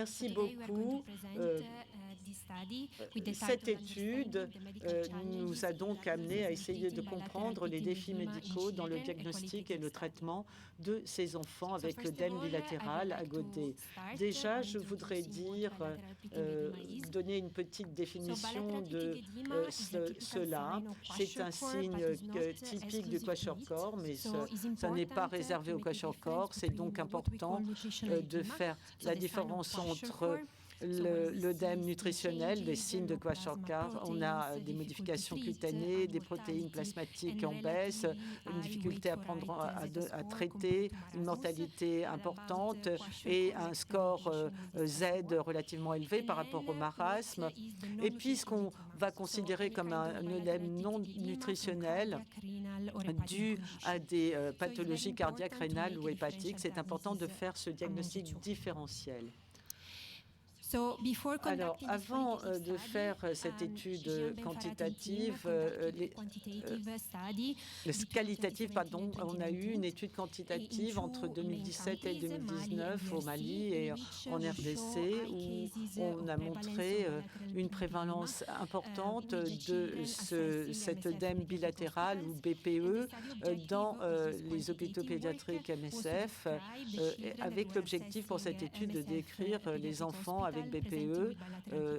Merci beaucoup. Cette étude nous a donc amené à essayer de comprendre les défis médicaux dans le diagnostic et le traitement de ces enfants avec l'œdème bilatéral à Godet. Déjà, je voudrais donner une petite définition de cela. C'est un signe typique du kwashiorkor, mais ça n'est pas réservé au kwashiorkor. C'est donc important de faire la différence entre l'œdème nutritionnel, des signes de kwashiorkor. On a des modifications cutanées, des protéines plasmatiques en baisse, une difficulté à traiter, une mortalité importante et un score Z relativement élevé par rapport au marasme. Et puis, ce qu'on va considérer comme un œdème non nutritionnel dû à des pathologies cardiaques, rénales ou hépatiques, c'est important de faire ce diagnostic différentiel. Alors, avant de faire cette étude quantitative, on a eu une étude quantitative entre 2017 et 2019 au Mali et en RDC où on a montré une prévalence importante de cet œdème bilatéral ou BPE dans les hôpitaux pédiatriques MSF avec l'objectif pour cette étude de décrire les enfants avec BPE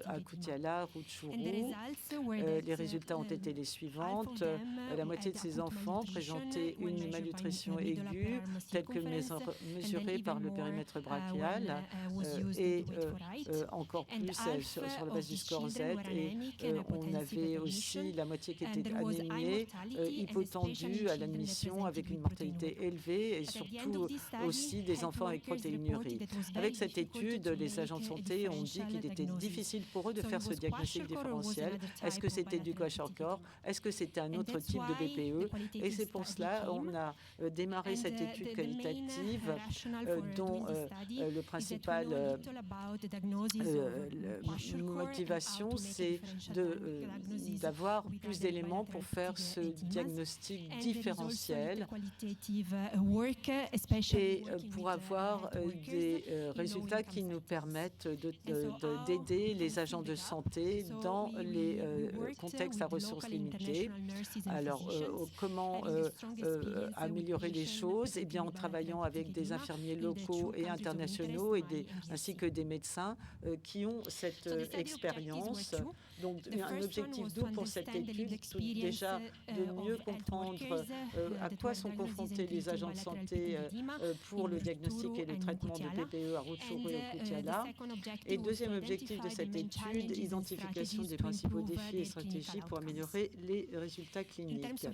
à Koutiala, Rutshuru. Les résultats ont été les suivants. La moitié de ces enfants présentaient une malnutrition aiguë, telle que mesurée par le périmètre brachial, et encore plus sur la base du score Z. Et on avait aussi la moitié qui était anémiée, hypotendue à l'admission, avec une mortalité élevée, et surtout aussi des enfants avec protéinurie. Avec cette étude, les agents de santé ont dit qu'il était difficile pour eux de faire ce diagnostic différentiel. Est-ce que c'était du kwashiorkor? Est-ce que c'était un autre type de BPE? Et c'est pour cela qu'on a démarré cette étude qualitative dont le principal motivation, c'est d'avoir plus d'éléments pour faire ce diagnostic différentiel et pour avoir des résultats qui nous permettent d'aider les agents de santé dans les contextes à ressources limitées. Alors, comment améliorer les choses? Eh bien, en travaillant avec des infirmiers locaux et internationaux ainsi que des médecins qui ont cette expérience. Donc, un objectif double pour cette étude, déjà de mieux comprendre à quoi sont confrontés les agents de santé pour le diagnostic et le traitement de BPE à Rutshuru et au Koutiala. Et deuxième objectif de cette étude, identification des principaux défis et stratégies pour améliorer les résultats cliniques.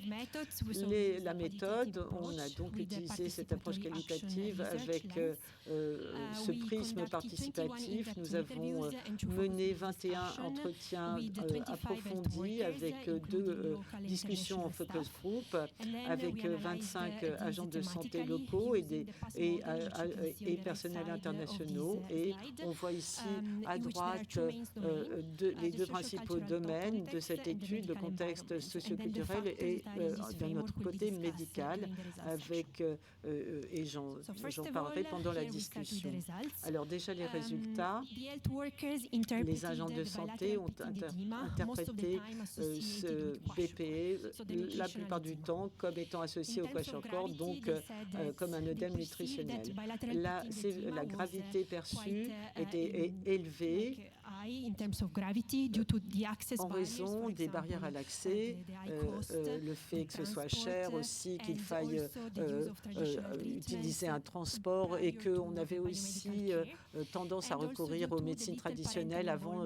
La méthode, on a donc utilisé cette approche qualitative avec ce prisme participatif. Nous avons mené 21 entretiens approfondis avec 2 discussions en focus group, avec 25 agents de santé locaux et personnels internationaux. Et on voit ici à droite les 2 principaux domaines de cette étude, le contexte socioculturel et d'un autre côté médical, et j'en parlerai pendant la discussion. Alors déjà les résultats, les agents de santé ont interprété ce BPE la plupart du temps comme étant associé au kwashiorkor, donc comme un œdème nutritionnel. La gravité perçue était élevée en raison des barrières à l'accès, le fait que ce soit cher aussi, qu'il faille utiliser un transport et qu'on avait aussi tendance à recourir aux médecines traditionnelles avant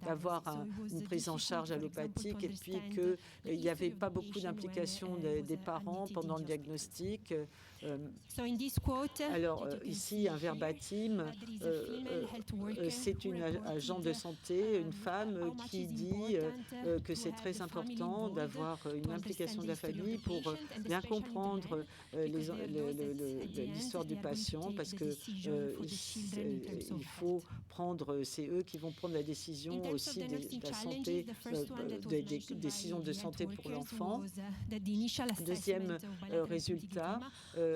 d'avoir une prise en charge allopathique et puis qu'il n'y avait pas beaucoup d'implication des parents pendant le diagnostic. Alors ici, un verbatim, c'est une agent de santé, une femme qui dit que c'est très important d'avoir une implication de la famille pour bien comprendre l'histoire du patient parce que il faut prendre, c'est eux qui vont prendre la décision aussi de la santé, des décisions de santé pour l'enfant. Deuxième résultat,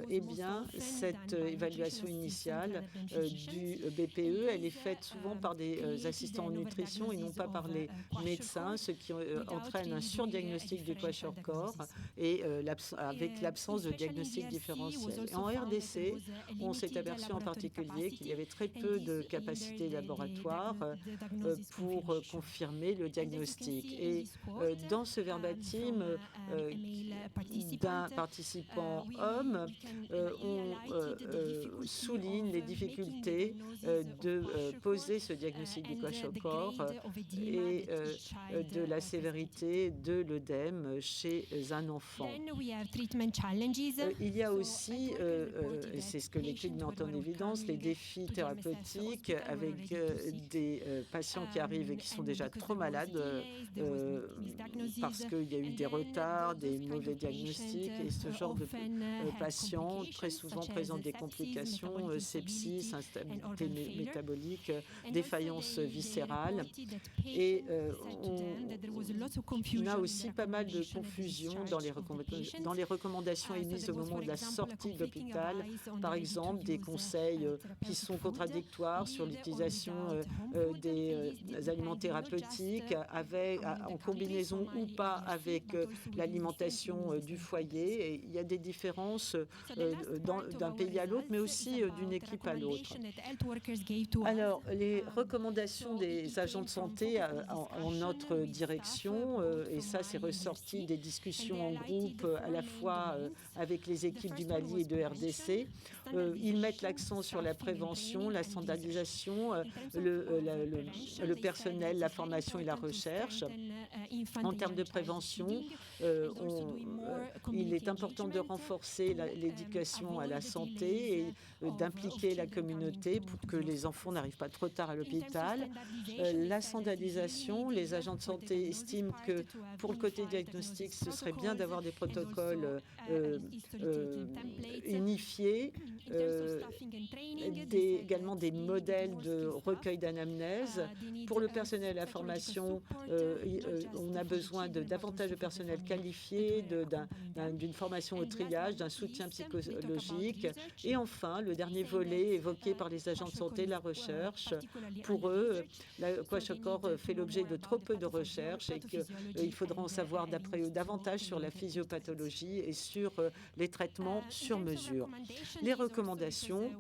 eh bien, cette évaluation initiale du BPE, elle est faite souvent par des assistants en nutrition et non pas par les médecins, ce qui entraîne un surdiagnostic du kwashiorkor et avec l'absence de diagnostic différentiel. Et en RDC, on s'est aperçu en particulier qu'il y avait très peu de capacités laboratoires pour confirmer le diagnostic. Et dans ce verbatim d'un participant homme, on souligne les difficultés de poser ce diagnostic du kwashiorkor et de la sévérité de l'œdème chez un enfant. Il y a aussi, et c'est ce que l'étude met en évidence, les défis thérapeutiques avec des patients qui arrivent et qui sont déjà trop malades parce qu'il y a eu des retards, des mauvais diagnostics, et ce genre de patients très souvent présentent des complications, sepsis, instabilité métabolique, défaillance viscérale. Et on a aussi pas mal de confusion dans les recommandations émises au moment de la sortie de l'hôpital. Par exemple, des conseils qui sont contradictoires sur l'utilisation des aliments thérapeutiques en combinaison ou pas avec l'alimentation du foyer. Et il y a des différences d'un pays à l'autre, mais aussi d'une équipe à l'autre. Alors, les recommandations des agents de santé en notre direction, et ça c'est ressorti des discussions en groupe à la fois avec les équipes du Mali et de RDC, ils mettent l'accent sur la prévention, la standardisation, le personnel, la formation et la recherche. En termes de prévention, il est important de renforcer l'éducation à la santé et d'impliquer la communauté pour que les enfants n'arrivent pas trop tard à l'hôpital. La standardisation, les agents de santé estiment que pour le côté diagnostic, ce serait bien d'avoir des protocoles unifiés, également des modèles de recueil d'anamnèse. Pour le personnel à la formation, on a besoin de davantage de personnel qualifié, d'une formation au triage, d'un soutien psychologique. Et enfin, le dernier volet évoqué par les agents de santé, la recherche. Pour eux, le kwashiorkor fait l'objet de trop peu de recherche et qu'il faudra en savoir d'après eux davantage sur la physiopathologie et sur les traitements sur mesure. Les recommandations,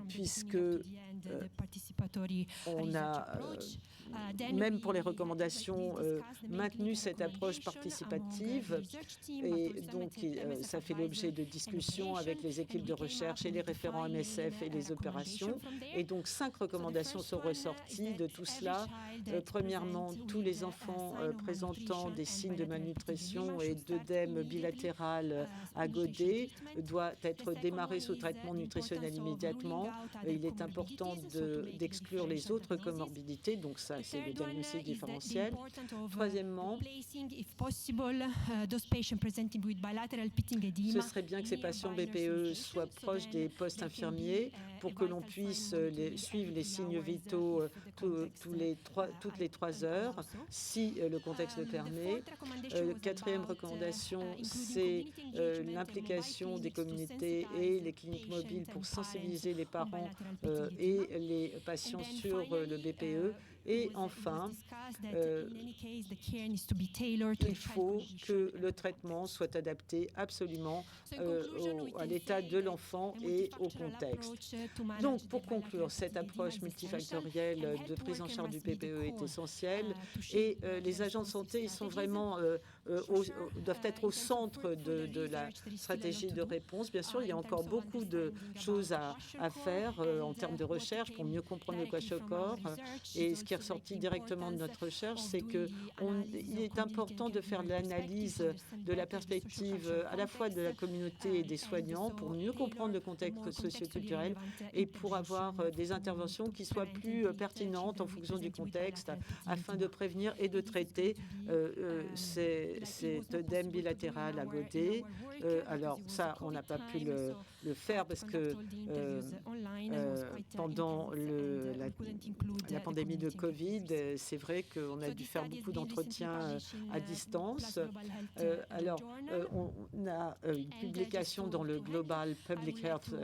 puisque on a, même pour les recommandations, maintenu cette approche participative et donc ça fait l'objet de discussions avec les équipes de recherche et les référents MSF et les opérations. Et donc 5 recommandations sont ressorties de tout cela. Premièrement, tous les enfants présentant des signes de malnutrition et d'œdème bilatéral agodé doivent être démarrés sous traitement nutritionnel immédiatement. Il est important d'exclure les autres comorbidités, donc ça c'est le diagnostic différentiel. Troisièmement, ce serait bien que ces patients BPE soient proches des postes infirmiers pour que l'on puisse suivre les signes vitaux toutes les 3 heures, si le contexte le permet. Quatrième recommandation, c'est l'implication des communautés et les cliniques mobiles pour sensibiliser les parents et les patients sur le BPE. Et enfin, il faut que le traitement soit adapté absolument à l'état de l'enfant et au contexte. Donc, pour conclure, cette approche multifactorielle de prise en charge du PPE est essentielle et les agents de santé, ils sont vraiment doivent être au centre de la stratégie de réponse. Bien sûr, il y a encore beaucoup de choses à faire en termes de recherche pour mieux comprendre le kwashiorkor. Et ce qui est ressorti directement de notre recherche, c'est qu'il est important de faire l'analyse de la perspective à la fois de la communauté et des soignants pour mieux comprendre le contexte socioculturel et pour avoir des interventions qui soient plus pertinentes en fonction du contexte afin de prévenir et de traiter cet œdème bilatéral à Godé. Alors ça, on n'a pas pu le faire parce que pendant la pandémie de Covid, c'est vrai qu'on a dû faire beaucoup d'entretiens à distance. Alors, on a une publication dans le Global Public Health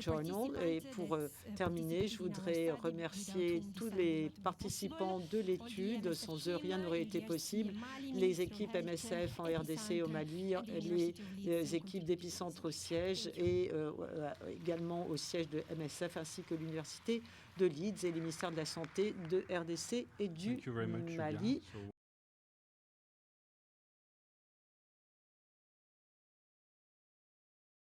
Journal. Et pour terminer, je voudrais remercier tous les participants de l'étude. Sans eux, rien n'aurait été possible. Les équipes MSF en RDC et au Mali, les équipes d'Épicentre au siège et également au siège de MSF, ainsi que l'Université de Leeds et les ministères de la Santé de RDC et du Mali.